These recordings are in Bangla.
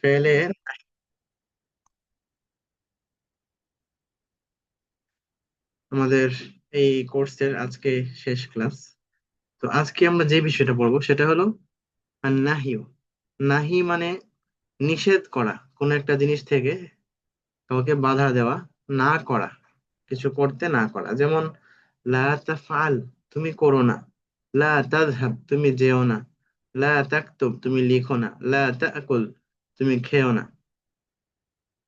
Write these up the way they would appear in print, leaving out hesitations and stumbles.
ফেলে আমাদের এই কোর্সের আজকে শেষ ক্লাস। তো আজকে আমরা যে বিষয়টা পড়বো সেটা হলো নাহিও। নাহি মানে নিষেধ করা, কোন একটা জিনিস থেকে কাউকে বাধা দেওয়া, না করা, কিছু করতে না করা। যেমন লা তাফআল, তুমি করো না। লা তাযহাব, তুমি যেও না। লা তাকতুব, তুমি লিখো না। লা তাকুল, তুমি খেও না।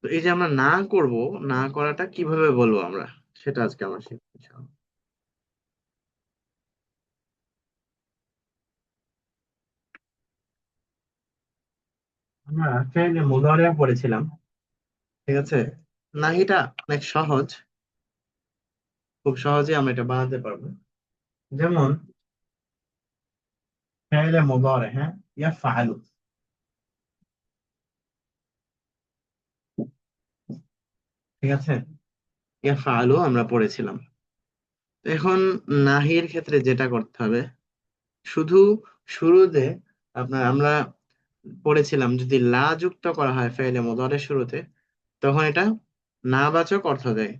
তো এই যে আমরা না করব, না করাটা কিভাবে বলবো আমরা, সেটা আজকে আমরা শিখবো ইনশাআল্লাহ। আমরা ফেলে মুদারিয়া পড়েছিলাম, ঠিক আছে? নাহিটা অনেক সহজ, খুব সহজে আমরা এটা বানাতে পারবো। যেমন ফেলে মুদারি, হ্যাঁ, ইয়াফআলু, ঠিক আছে? ইয়াফআলু আমরা পড়েছিলাম। তো এখন নাহির ক্ষেত্রে যেটা করতে হবে, শুধু শুরুতে আমরা পড়েছিলাম যদি লা যুক্ত করা হয় ফেলে মুদারির শুরুতে, তখন এটা নাবাচক অর্থ দেয়।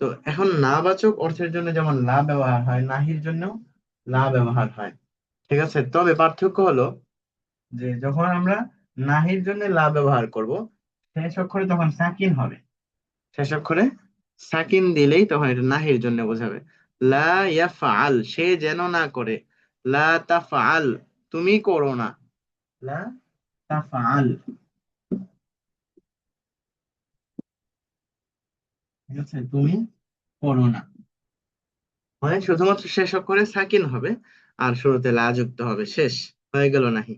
তো এখন নাবাচক অর্থের জন্য যেমন লা ব্যবহার হয়, নাহির জন্য লা ব্যবহার হয়, ঠিক আছে? তবে পার্থক্য হলো যে যখন আমরা নাহির জন্য লা ব্যবহার করব, শেষ অক্ষরে তখন সাকিন হবে। শেষ অক্ষরে সাকিন দিলেই তখন এটা নাহির জন্য বোঝাবে। লা ইয়াফআল, সে যেন না করে। লা তাফআল, তুমি করো না। লা তাফআল, ঠিক আছে? তুমি করো না, মানে শুধুমাত্র শেষ অক্ষরে সাকিন হবে আর শুরুতে লা যুক্ত হবে, শেষ হয়ে গেল নাহি।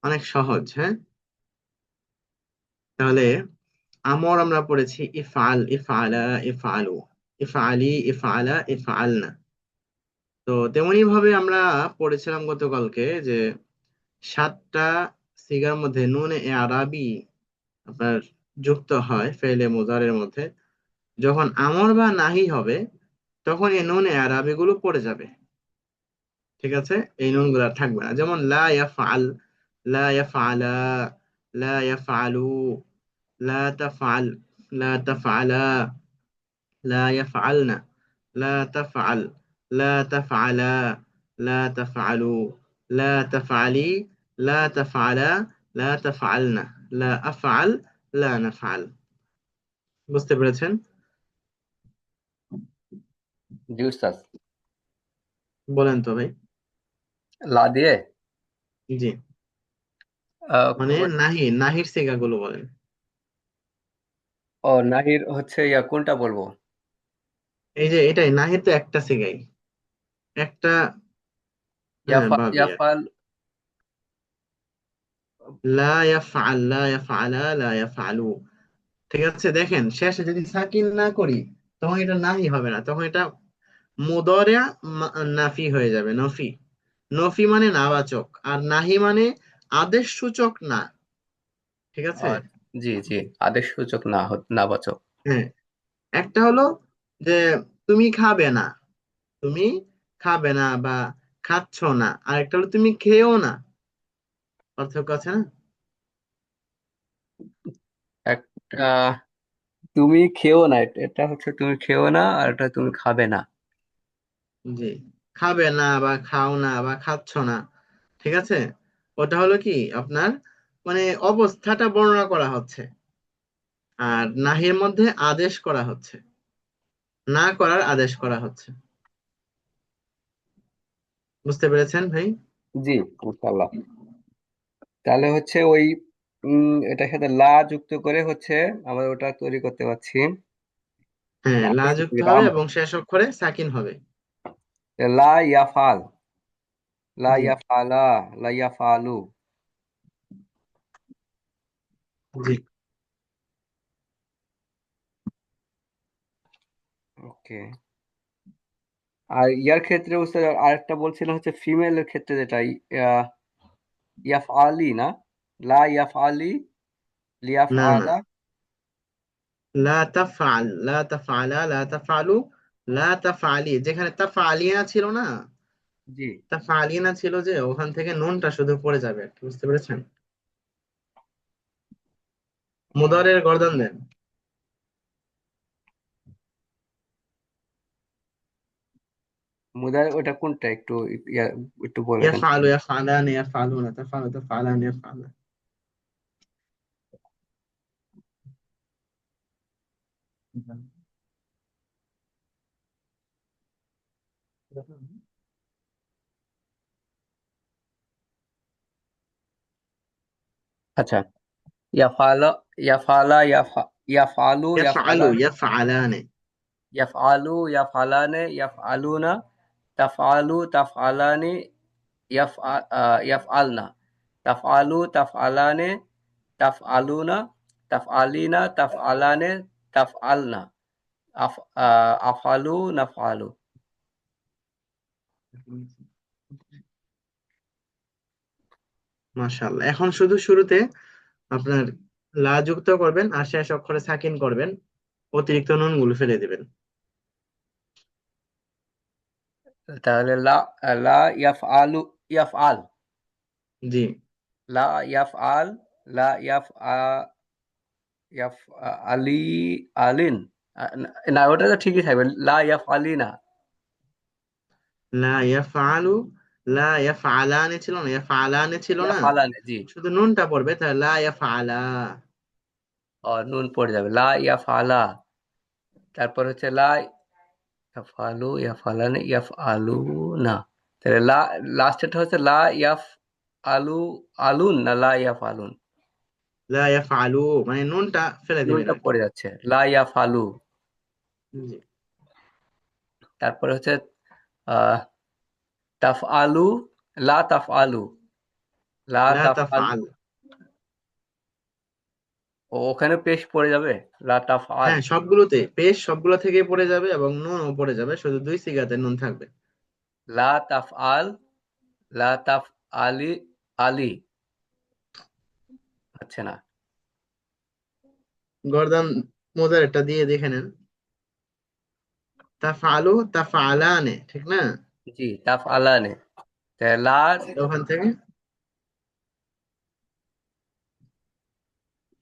অনেক সহজ, হ্যাঁ? তাহলে আমর আমরা পড়েছি ইফআল, ইফআলা, ইফআলু, ইফআলি, ইফআলা, ইফআলনা। তো তেমনি ভাবে আমরা পড়েছিলাম গতকালকে যে সাতটা সিগার মধ্যে নুনে আরাবি আপনার যুক্ত হয় ফেলে মুজারের মধ্যে, যখন আমর বা নাহি হবে তখন এই নুনে আরাবি গুলো পড়ে যাবে, ঠিক আছে? এই নুন গুলা থাকবে না। যেমন লা ইয়াফআল, লা ইয়াফআলা, লা ইয়াফআলু, লা তাফআল, লা তাফআলা, لا يفعلن، لا تفعل، لا تفعلا، لا تفعلوا، لا تفعلي، لا تفعلا، لا تفعلن، لا أفعل، لا نفعل। বুঝতে পেরেছেন? জি উস্তাদ। বলেন তো ভাই। লা দিয়ে জি, আহ, মানে হচ্ছে- নাহি, নাহির সিগা গুলো বলেন। ও নাহির হচ্ছে ইয়া কোনটা বলবো? এই যে এটাই নাহির, তো একটা সিগাই, একটা, হ্যাঁ, ভাবি আর কি। ইয়াফাল। লা ইয়াফআল, লা ইয়াফআলা, লা ইয়াফআলু, ঠিক আছে? দেখেন শেষে যদি সাকিন না করি তখন এটা নাহি হবে না, তখন এটা মুদরিয়া নাফি হয়ে যাবে, নফি। নফি মানে নাবাচক, আর নাহি মানে আদেশ সূচক না, ঠিক আছে? আর জি জি, আদেশ সূচক না না বাচক। হ্যাঁ, একটা হলো যে তুমি খাবে না, তুমি খাবে না বা খাচ্ছ না, আর একটা হলো তুমি খেয়েও না। পার্থক্য আছে না? একটা তুমি খেও না, এটা হচ্ছে তুমি খেও না, আর এটা তুমি খাবে না। জি, খাবে না বা খাও না বা খাচ্ছ না, ঠিক আছে? ওটা হলো কি আপনার, মানে অবস্থাটা বর্ণনা করা হচ্ছে, আর নাহির মধ্যে আদেশ করা হচ্ছে, না করার আদেশ করা হচ্ছে। বুঝতে পেরেছেন ভাই? জি, ইনশাআল্লাহ। তাহলে হচ্ছে ওই এটার সাথে লা যুক্ত করে হচ্ছে আমরা ওটা তৈরি করতে পারছি। হ্যাঁ, লা নাহির যুক্ত হবে গ্রাম এবং শেষ অক্ষরে সাকিন হবে। লা ইয়াফাল, লা জি, ইয়াফালা, লা ইয়াফালু। জি, ওকে। আর ইয়ার ক্ষেত্রে উস্তাদ আরেকটা বলছিলেন হচ্ছে ফিমেলের ক্ষেত্রে যেটা ইয়াফআলি না, লা ইয়াফআলি, না না, লিয়াফআলা। লা তাফআল, লা তাফআলা, লা তাফআলু, লা তাফআলি, যেখানে তাফআলিনা ছিল না, জি তাফআলিনা ছিল যে, ওখান থেকে নুনটা শুধু পড়ে যাবে আর কি। বুঝতে পেরেছেন? মুদারের গর্দন দেন। মুদার ওটা কোনটা একটু একটু বলে দেন। ইয়াফআলু ইয়াফআলান ইয়াফআলুনা তাফআলু তাফআলান ইয়াফআলান। আচ্ছা, ইয়াফালা, ইয়াফালা, ইয়াফালু, ইয়াফআলু ইয়াফালান, ইয়াফআলান। ইয়াফআলু, ইয়াফালানে, ইয়াফআলুনা, তাফআলু, তাফআলানি, ইয়াফআলনা, তাফআলু, তাফআলানে, তাফআলুনা, তাফআলিনা, তাফআলানে, তাফআলনা, আফআলু, নাফআলু। মাশাআল্লাহ, এখন শুধু শুরুতে আপনার লা যুক্ত করবেন আর শেষ অক্ষরে সাকিন করবেন, অতিরিক্ত নুন গুলো ফেলে দিবেন। তাহলে লা, লা ইয়াফআলু, ইয়াফআল, জি। লা ইয়াফআল, লা ইয়াফ আলি, আলিন, না ওটা তো ঠিকই থাকবে, লা ইয়াফআলিনা। লা ইয়াফআলু, লা ইয়াফআলানে ছিল না, ইয়াফআলানে ছিল না, ইয়াফআলানে, জি। শুধু নুনটা পড়বে, তাহলে লা ইয়াফআলা। নুন পড়ে যাবে, লা ইয়াফআলা। তারপর হচ্ছে লা ইয়াফআলু, ইয়াফআলানে, ইয়াফআলু না। তাহলে লা, লাস্টেরটা হচ্ছে লা ইয়াফ আলু, আলুন না লা ইয়াফআলুন। লা ইয়াফআলু মানে নুনটা ফেলে দিবেন নুনটা আর কি। পড়ে যাচ্ছে, লা ইয়াফআলু। জি। তারপরে হচ্ছে আহ তাফআলু, লা তাফআলু, লা লা তাফআলু। তাফআল। ওখানে পেশ পড়ে যাবে, লা তাফআল। হ্যাঁ, সবগুলোতে পেশ সবগুলো থেকেই পড়ে যাবে এবং নুনও পড়ে যাবে, শুধু দুই সিগাতে নুন থাকবে। লা তাফআল, লা তাফআলি, আলি, হচ্ছে না। গর্দান মোজার একটা দিয়ে দেখে নেন। তাফআলু তাফআলানে, ঠিক না? জি, তাফআলানে। লা, ওখান থেকে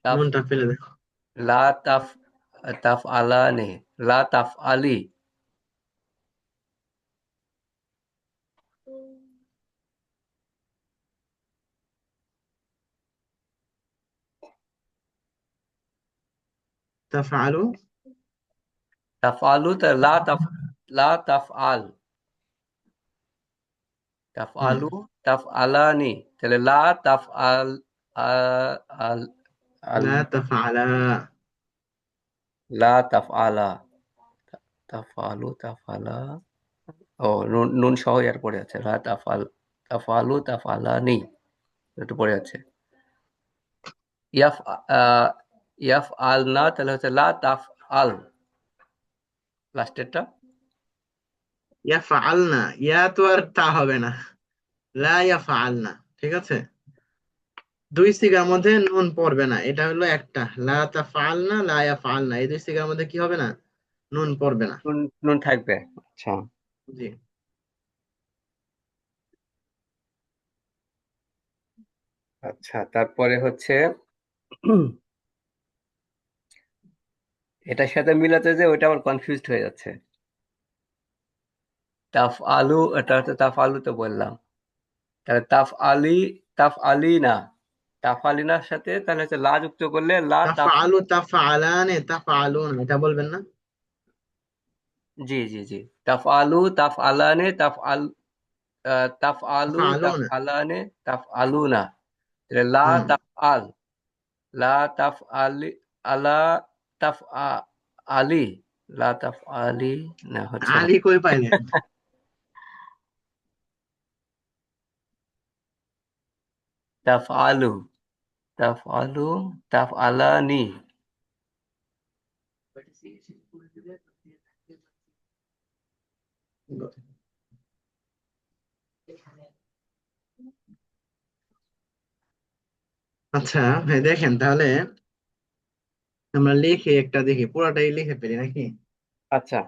তাফ, নুনটা ফেলে দেখো। লা তাফ, তাফআলানে, লা তাফআলি, তাফআলু। তাফআলু, লা তাফ, লা তাফআল, হুম। তাফআলু, তাফআলানি, তাহলে লা তাফআল, আল, আল, লা তাফআলা। লা তাফআলা, তাফআলু, তাফআলা। নুন, নুন সহ আর পড়ে আছে, লা তাফআল, তাফআলু, তাফআলানি, একটু পড়ে আছে। ইয়াফ, ইয়াফ আল না, তাহলে হচ্ছে লা তাফ আল, লাস্টেরটা। ইয়াফআলনা, ইয়া তো আর তা হবে না, লা ইয়াফআলনা, ঠিক আছে? দুই সিগার মধ্যে নুন পড়বে না, এটা হলো একটা। লা তাফআলনা লা ইয়াফআলনা, এই দুই সিগার মধ্যে কি হবে না? নুন পড়বে না। নুন, নুন থাকবে। আচ্ছা। জি। আচ্ছা, তারপরে হচ্ছে এটার সাথে মিলাতে যে ওইটা আবার কনফিউজড হয়ে যাচ্ছে। তাফ আলু, এটা হচ্ছে তাফ আলু তো বললাম, তাহলে তাফ আলি, তাফ আলি না, তাফ আলিনার সাথে তাহলে হচ্ছে লা যুক্ত করলে লা তাফ। তাফআলু তাফআলানে তাফআলুন, এটা বলবেন না? জি, জি, জি। তাফ আলু, তাফ আলানে, তাফ আল, তাফ আলু, তাফ তাফআলুন। আলানে, তাফ আলু না, তাহলে লা হুম। তাফ আল, লা তাফ আলি, আলা, তাফ আলি, লা তাফ আলি, না হচ্ছে না। আলী কই পাইলেন? তাফ আলু, তাফ আলু, তাফ আলানি। আচ্ছা ভাই, দেখেন তাহলে আমরা লিখে একটা দেখি, পুরাটাই লিখে ফেলি নাকি? আচ্ছা,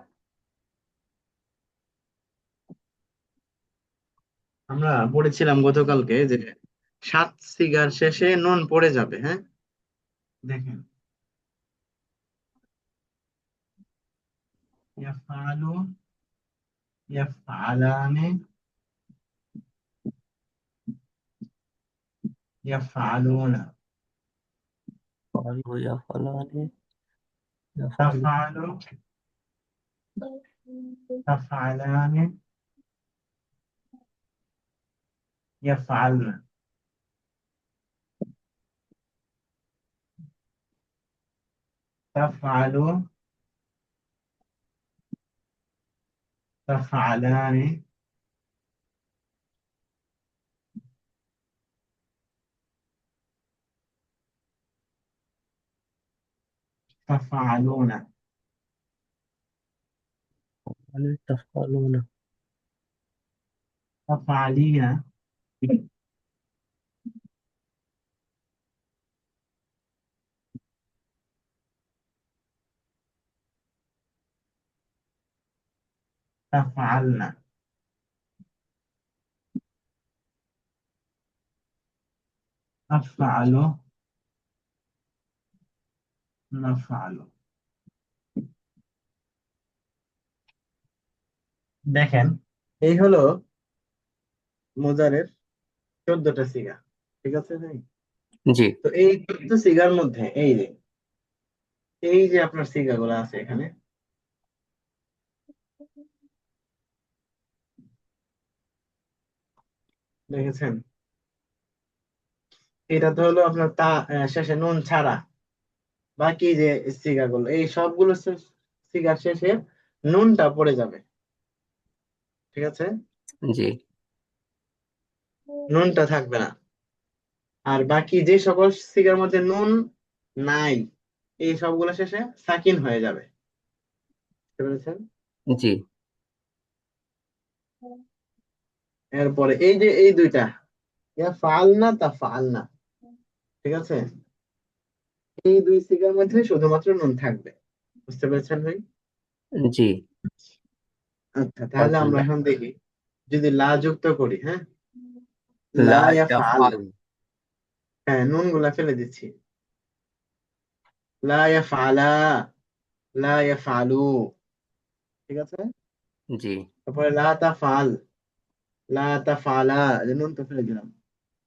আমরা পড়েছিলাম গতকালকে যে সাত সিগার শেষে নুন পড়ে যাবে, হ্যাঁ? দেখেন ইয়াফআলু, ইয়াফআলানে, ইয়াফআলুনা। ফালু ইয়াফালানি ইয়াফালু তাফআলু, তাফআলানে, ইয়াফআলনা। তাফআলু, তাফআলানে, তাফআলুনা। তাফালুনা তাফআলিনা, তাফআলনা। আফআলু, নাফআলু। দেখেন, এই হলো মুজারের 14টা সিগা। ঠিক আছে ভাই? জি তো এই 14 সিগার মধ্যে এই যে আপনার সিগা গুলো আছে এখানে, দেখেছেন? এটা তো হলো আপনার শেষে নুন ছাড়া বাকি যে সিগা গুলো, এই সবগুলো সিগার শেষে নুনটা পড়ে যাবে। ঠিক আছে? জি নুনটা থাকবে না। আর বাকি যে সকল সিগার মধ্যে নুন নাই, এই সবগুলো শেষে সাকিন হয়ে যাবে। বুঝতে পেরেছেন? জি এরপরে এই যে এই দুইটা, ইয়া ফালনা তা ফালনা। ঠিক আছে? এই দুই সিগার মধ্যে শুধুমাত্র নুন থাকবে। বুঝতে পেরেছেন ভাই? জি আচ্ছা, তাহলে আমরা আলহামদুলিল্লাহ। এখন দেখি, যদি লা যুক্ত করি, হ্যাঁ, লা লা ইয়া ফাল, ইয়াফআল হ্যাঁ নুন গুলা ফেলে দিচ্ছি। লা ইয়া ফালা, লা ইয়া ফালু। ঠিক আছে? জি তারপরে লা তা ফাল, লা তা ফালা, নুন তো ফেলে দিলাম।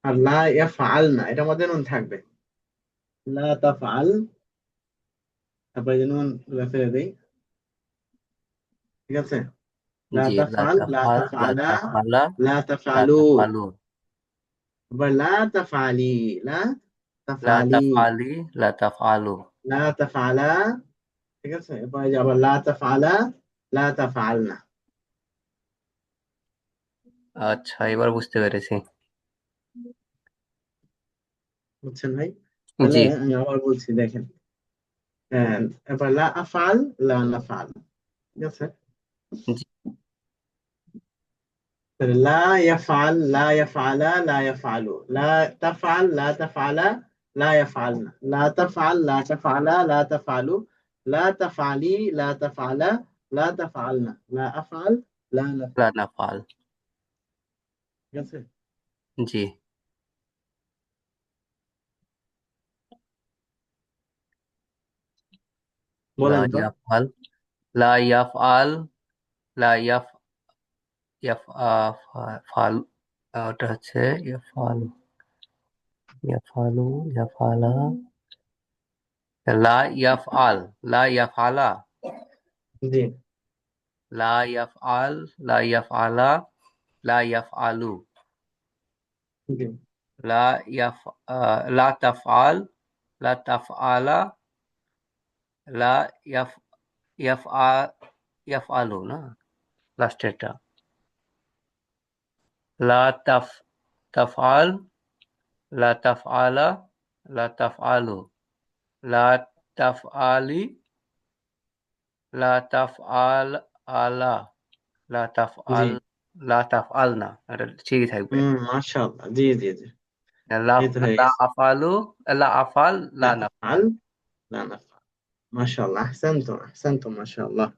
আর লা ইয়া ফাল না, এটার মধ্যে নুন থাকবে। লা তা ফাল, তারপরে যে নুন গুলা ফেলে দেই। ঠিক আছে? লা জি তা লা ফাল, লা তাফআল তা লা ফালা, তাফআলা লা তা লা ফালু। তাফআলু তারপর লা তা ফালি, লা তা লা ফালি, তাফআলি লা তাফআলু। লা তা ফালা। ঠিক আছে? এরপরে যে আবার লা তা ফালা, লা তা ফালনা। আচ্ছা এবার বুঝতে পেরেছি। বুঝছেন ভাই? তাহলে জি আমি আবার বলছি, দেখেন। হ্যাঁ, এবার লা আফআল, লা নাফআল। ঠিক আছে? জি তাহলে লা ইয়াফআল, লা ইয়াফআলা, লা ইয়াফআলু। লা তাফআল, লা তাফআলা, লা ইয়াফআলনা। লা তাফআল, লা তাফআলা, লা তাফআলু। লা তাফআলি, লা তাফআলা, লা তাফআলনা। লা আফআল, লা লা নাফআল। নাফআল। ঠিক আছে? জি লা বলেন তো। ইয়াফআল লা ইয়াফআল লা ফাল ওটা হচ্ছে ইয়াফআল ইয়াফআলু ইয়াফআলা লা ইয়াফআল লা ইয়াফআলা জি, লা ইয়াফআল লা ইয়াফআলা লা ইয়াফআলু জি, লা ইয়াফ লা তাফআল লা তাফআলা লা ইয়াফ ইয়াফআ ইয়াফআলু না লাস্টেরটা লা তাফআল লা তাফআলা লা তাফআলু লা তাফআলি লা তাফআল আলা লা জি। তাফআল লা তাফআলনা এটা ঠিকই থাকবে মাশাআল্লাহ। জি, জি, জি। লা এই তো হয়ে লা গেছে। আফআলু লা আফআল লা লা নাফআল আফআল, লা নাফআল। মাশাআল্লাহ, আহসানতুম, আহসানতুম, মাশাআল্লাহ।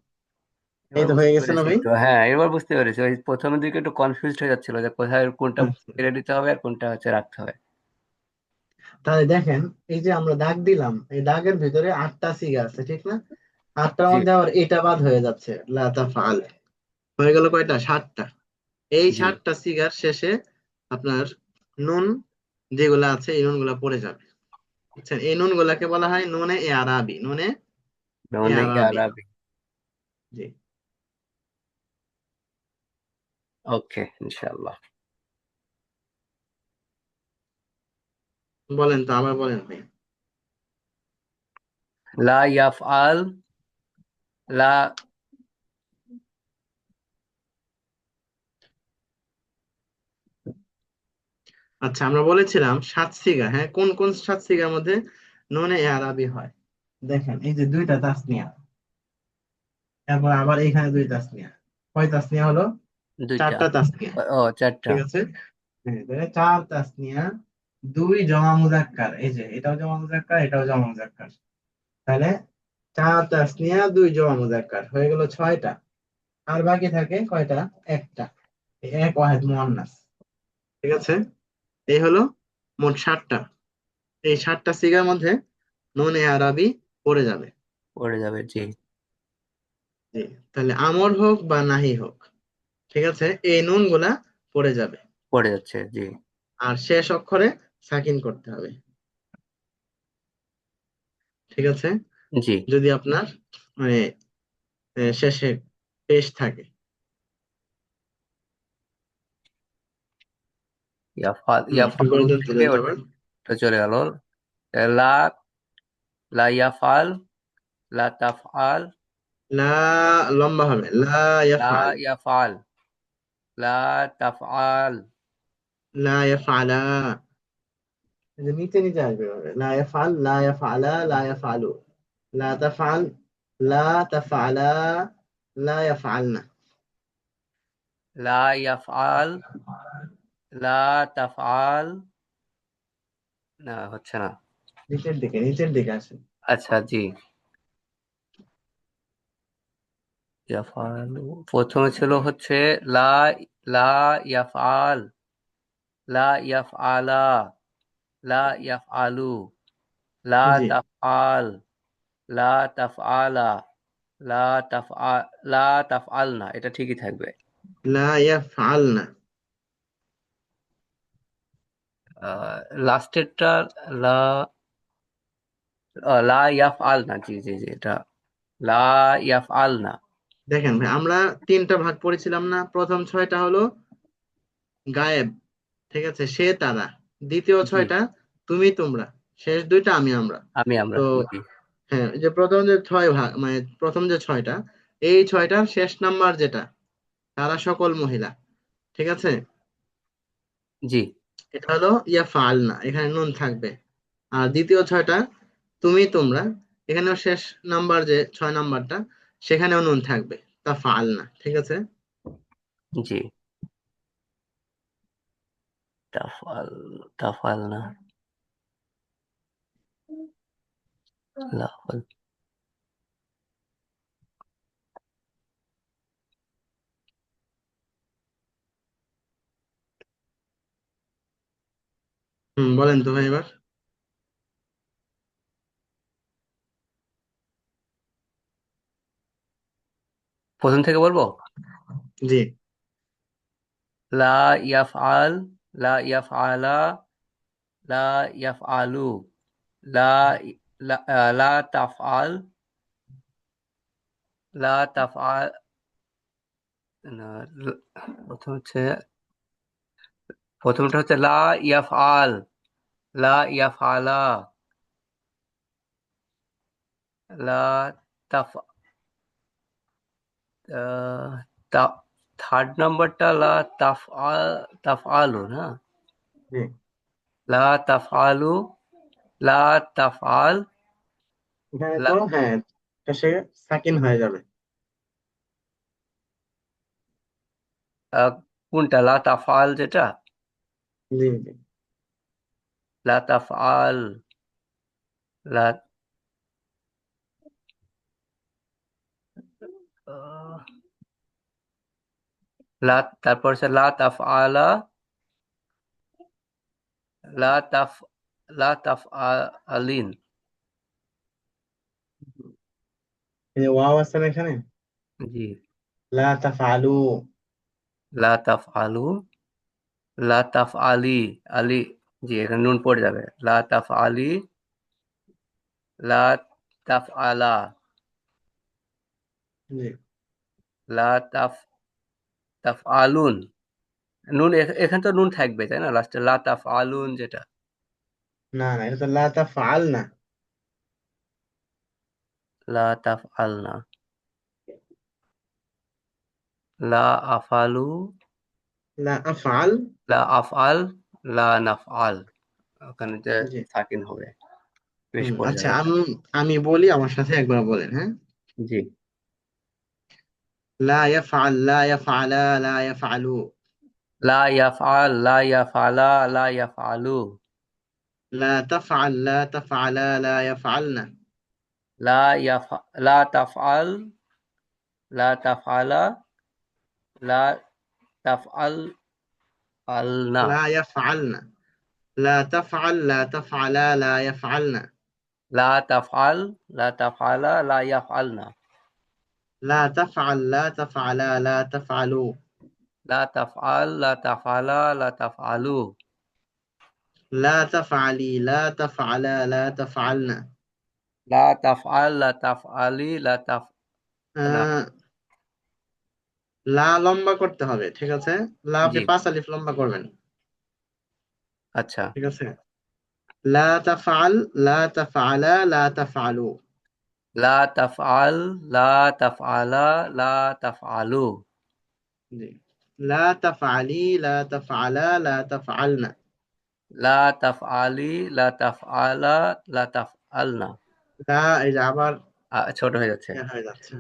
এই এবার তো হয়ে বুঝতে গেছে না পেরেছি ভাই? একটু হ্যাঁ এবার বুঝতে পেরেছি ওই প্রথমের দিকে একটু কনফিউজড হয়ে যাচ্ছিল যে কোথায় কোনটা আচ্ছা, ছেড়ে দিতে হবে আর কোনটা হচ্ছে রাখতে হবে তাহলে দেখেন, এই যে আমরা দাগ দিলাম, এই দাগের ভিতরে 8টা সিগা আছে, ঠিক না? আটটার জি মধ্যে আবার এটা বাদ হয়ে যাচ্ছে, লা তাফআল। হয়ে গেল কয়টা? সাতটা। এই জি। সাতটা সিগার শেষে আপনার নুন যেগুলা আছে এই নুন গুলা পড়ে যাবে। বুঝছেন? এই নুন গুলাকে বলা হয় নুনে এ আরাবি, নুনে এ নুনে আরাবি। আরাবি। জি। ওকে, ইনশাআল্লাহ। বলেন তো, আবার বলেন ভাই। লা ইয়াফআল, লা। আচ্ছা, আমরা বলেছিলাম সাত সিগা, হ্যাঁ, কোন কোন সাত সিগার মধ্যে নুনে এ আরাবি হয়? দেখেন, এই যে দুইটা তাসনিয়া, তারপর আবার এখানে দুই তাসনিয়া। কয় তাসনিয়া হলো? দুইটা। চারটা তাসনিয়া। ও, চারটা। ঠিক আছে। হ্যাঁ, তাহলে চার তাসনিয়া, দুই জমা মুজাক্কার, এই যে এটাও জমা মুজাক্কার, এটাও জমা মুজাক্কার। তাহলে চার তাসনিয়া, দুই জমা মুজাক্কার, হয়ে গেল ছয়টা। আর বাকি থাকে কয়টা? একটা। এই এক ওয়াহেদ মুয়ান্নাস। ঠিক আছে। এই হলো মোট সাতটা। এই সাতটা সিগার মধ্যে নুন এ আরাবি পড়ে যাবে। পড়ে যাবে, জি। জি। তাহলে আমর হোক বা নাহি হোক, ঠিক আছে, এই নুন গুলা পড়ে যাবে। পড়ে যাচ্ছে, জি। আর শেষ অক্ষরে সাকিন করতে হবে। ঠিক আছে। জি। যদি আপনার মানে শেষে পেশ থাকে। ইয়াফআল, একটু ইয়াফআলু করে দেন তো, থেকে দেন তো আবার। ওটা চলে গেল। লা, লা ইয়াফআল, লা তাফআল, লা, লম্বা হবে, লা লা ইয়াফআল। ইয়াফআল, লা তাফআল, লা ইয়াফআলা। এই যে নিচে নিচে আসবে এভাবে। লা ইয়াফআল, লা ইয়াফআলা, লা ইয়াফআলু। লা তাফআল, লা তাফআলা, লা ইয়াফআলনা। লা ইয়াফআল, লা তাফআল। না, হচ্ছে না। নিচের দিকে, নিচের দিকে আসেন। আচ্ছা, জি। ইয়াফআলু প্রথমে ছিল হচ্ছে লা, লা ইয়াফআল, লা ইয়াফআলা, লা ইয়াফআলু, লা জি। তাফআল, লা তাফআলা, লা তাফআ, লা তাফআলনা, এটা ঠিকই থাকবে। লা ইয়াফআলনা। লাস্টেরটা লা, লা ইয়াফআলনা, জি জি জি, এটা লা ইয়াফআলনা। দেখেন ভাই, আমরা তিনটা ভাগ পড়েছিলাম না? প্রথম ছয়টা হলো গায়েব, ঠিক আছে, সে তারা। দ্বিতীয় জি। ছয়টা তুমি তোমরা। শেষ দুইটা আমি আমরা। আমি আমরা, তো জি। হ্যাঁ, এই যে প্রথম যে ছয় ভাগ, মানে প্রথম যে ছয়টা, এই ছয়টার শেষ নাম্বার যেটা, তারা সকল মহিলা। ঠিক আছে। জি এটা হলো ইয়া ফাল না, এখানে নুন থাকবে। আর দ্বিতীয় ছয়টা তুমি তোমরা, এখানেও শেষ নাম্বার যে ছয় নাম্বারটা, সেখানেও নুন থাকবে। তা ফাল না। ঠিক আছে। জি। তাফআল, তাফআলনা, লাফাল। বলেন তো ভাই এবার। প্রথম থেকে বলবো। জি। লা ইয়াফআল, লা ইয়াফআলা, লা ইয়াফআলু, লা, লা তাফআল, লা তাফআল। না, প্রথম হচ্ছে, প্রথমটা হচ্ছে লা ইয়াফআল, লা ইয়াফআলা, লা তাফ, আহ, তা, থার্ড নাম্বারটা লা তাফআল, তাফআলু না, জি। লা তাফআলু, লা তাফআল, এখানে লা, তো হ্যাঁ, শেষে সাকিন হয়ে যাবে। কোনটা লা তাফআল যেটা? জি জি। লা তাফআল, লা, আহ, লা, তারপর হচ্ছে লা তাফআলা, লা তাফ, লা তাফআলিন। এই যে ওয়াও আছে না এখানে, জি। লা তাফআলু। লা তাফআলু, লা তাফআলি, আলি, জি এখানে নুন পড়ে যাবে। লা তাফআলি, লা তাফআলা, জি। লা তাফআলুন। নুন এখানে তো নুন থাকবে তাই না লাস্টে, লা তাফআলুন যেটা। না না, এটা তো লা তাফআল না। লা তাফআলনা, লা আফআলু, লা আফআল। লা আফআল, লা নাফআল। ওখানে যে জি। সাকিন হবে, পেশ পড়ে আচ্ছা, যাবে। আমি আমি বলি, আমার সাথে একবার বলেন, হ্যাঁ। জি। লা ইয়াফআল, লা ইয়াফআলা, লা ইয়াফআলু। লা ইয়াফআল, লা ইয়াফআলা, লা ইয়াফআলু। লা তাফআল, লা তাফআলা, লা ইয়াফআলনা। লা তাফআল, লা তাফআলা, লা তাফআল আলনা। লা ইয়াফআলনা। লা তাফআল, লা তাফআলা, লা ইয়াফআলনা। লা তাফআল, লা তাফআলা, লা ইয়াফআলনা। লা তাফআল, লা তাফআলা, লা তাফআলু। লা তাফআল, লা তাফআলা, লা তাফআলু। লা তাফআলি, লা তাফআলা, লা তাফআলনা। লা তাফআল, লা তাফআলি, লা তাফ না। আহ, লা লম্বা করতে হবে, ঠিক আছে। লা আপনি জি। 5 আলিফ লম্বা করবেন। আচ্ছা। ঠিক আছে। লা তাফআল, লা তাফআলা, লা তাফআলু। লা তাফআল, লা তাফআলা, লা তাফআলু। জি। লা তাফআলি, লা তাফআলা, লা তাফআলনা। লা তাফআলি, লা তাফআলা, লা তাফআলনা। লা, এই যে আবার ছোট হয়ে যাচ্ছে। হয়ে যাচ্ছে।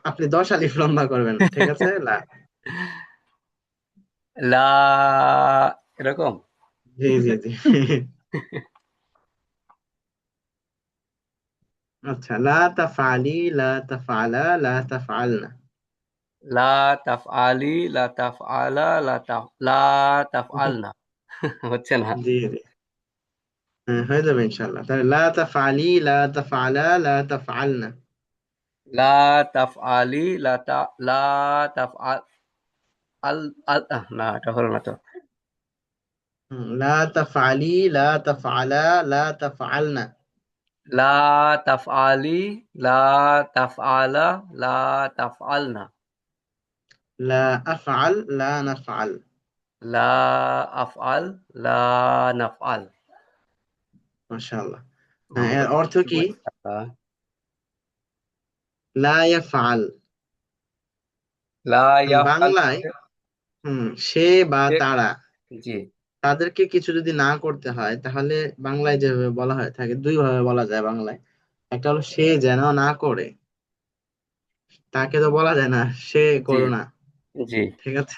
আপনি 10 আলিফ লম্বা করবেন, ঠিক আছে। লা। লা, এরকম। জি জি জি। আচ্ছা, লা তাফআলি, লা তাফআলা, লা তাফআলনা। লা তাফআলি, লা তাফআলা, লা তাফআলনা। হচ্ছে না। জি জি। হ্যাঁ, হয়ে যাবে ইনশাআল্লাহ। তাহলে লা তাফআলি, লা তাফআলা, লা তাফআলনা। লা তাফআলি, লা তাফআল, না এটা হলো না তো। লা তাফআলি, লা তাফআলা, লা তাফআলনা। লা তাফআলি, লা তাফআলা, লা তাফআলনা। লা আফআল, লা নাফআল। লা আফআল, লা নাফআল। মাশাআল্লাহ। হ্যাঁ, এর মুখস্থ অর্থ কি? করবো। লা ইয়াফআল। লা ইয়াফআল বাংলায় হচ্ছে সে বা যে, তারা, জি। তাদেরকে কিছু যদি না করতে হয়, তাহলে বাংলায় যেভাবে বলা হয় থাকে, দুই ভাবে বলা যায় বাংলায়। একটা হলো সে যেন না করে, তাকে তো বলা যায় না সে জি। করো না। জি। ঠিক আছে।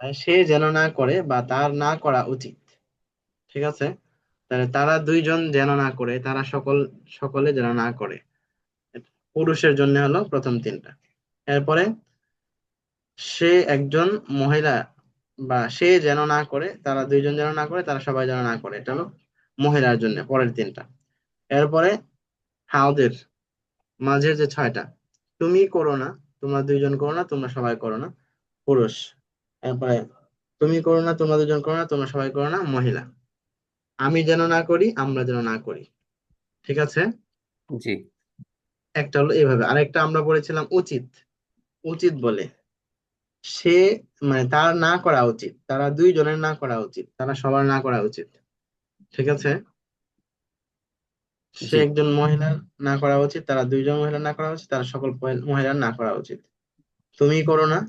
তাই সে যেন না করে বা তার না করা উচিত। ঠিক আছে। তাহলে তারা দুইজন যেন না করে, তারা সকলে যেন না করে। পুরুষের জন্য হলো প্রথম তিনটা। এরপরে সে একজন মহিলা, বা সে যেন না করে, তারা দুইজন যেন না করে, তারা সবাই যেন না করে, এটা হলো মহিলার জন্য পরের তিনটা। এরপরে হাউদের মাঝের যে 6টা, তুমি করো না, তোমরা দুইজন করো না, তোমরা সবাই করো না, পুরুষ। এরপরে তুমি করো না, তোমরা দুজন করো না, তোমরা সবাই করো না, মহিলা। আমি যেন না করি, আমরা যেন না করি। ঠিক আছে। জি। একটা হলো এইভাবে, আরেকটা আমরা পড়েছিলাম উচিত। উচিত বলে সে, মানে তার না করা উচিত, তারা দুইজনের না করা উচিত, তারা সবার না করা উচিত। ঠিক আছে। সে জি। একজন মহিলার না করা উচিত, তারা দুইজন মহিলার না করা উচিত, তারা সকল মহিলার না করা উচিত। তুমি করো না,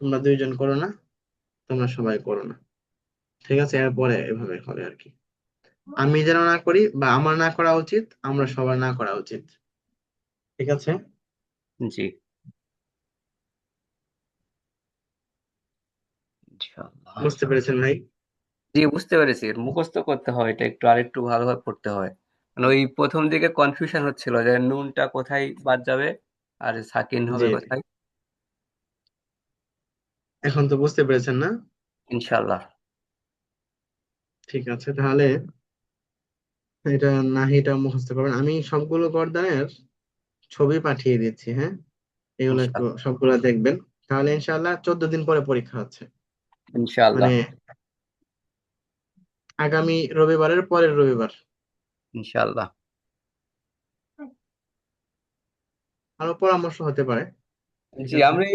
তোমরা দুইজন করো না, তোমরা সবাই করো না। ঠিক আছে। এরপরে এভাবে হবে আর কি। আমি যেন না করি বা আমার না করা উচিত, আমরা সবার না করা উচিত। ঠিক আছে। জি। ইনশাআল্লাহ। বুঝতে পেরেছেন ভাই? জি, বুঝতে পেরেছি। মুখস্থ করতে হয়, এটা একটু আরেকটু ভালোভাবে পড়তে হয়। মানে ওই প্রথম দিকে কনফিউশন হচ্ছিল যে নুনটা কোথায় বাদ যাবে আর সাকিন জি হবে জি। কোথায়। এখন তো বুঝতে পেরেছেন না? ইনশাআল্লাহ। ঠিক আছে তাহলে। এটা নাহিটা মুখস্থ করবেন। আমি সবগুলো গর্দানের ছবি পাঠিয়ে দিচ্ছি, হ্যাঁ, এগুলো একটু ইনশাল্লাহ। সবগুলো দেখবেন। তাহলে ইনশাআল্লাহ 14 দিন পরে পরীক্ষা হচ্ছে, ইনশাল্লাহ। মানে আগামী রবিবারের পরের রবিবার। ইনশাল্লাহ। আরো পরামর্শ হতে পারে। ঠিক জি, আছে। আমি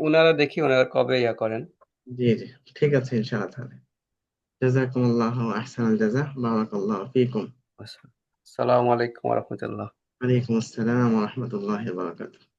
ওনারা দেখি ওনারা কবে ইয়া করেন। জি জি, ঠিক আছে ইনশাআল্লাহ। তাহলে জাযাকুমুল্লাহু আহসানাল জাযা, বারাকাল্লাহু ফীকুম। আসসালামু আলাইকুম রহমতুল্লাহ। ওয়ালাইকুম আসসালাম ওয়া রাহমাতুল্লাহি ওয়া বারাকাতুহু।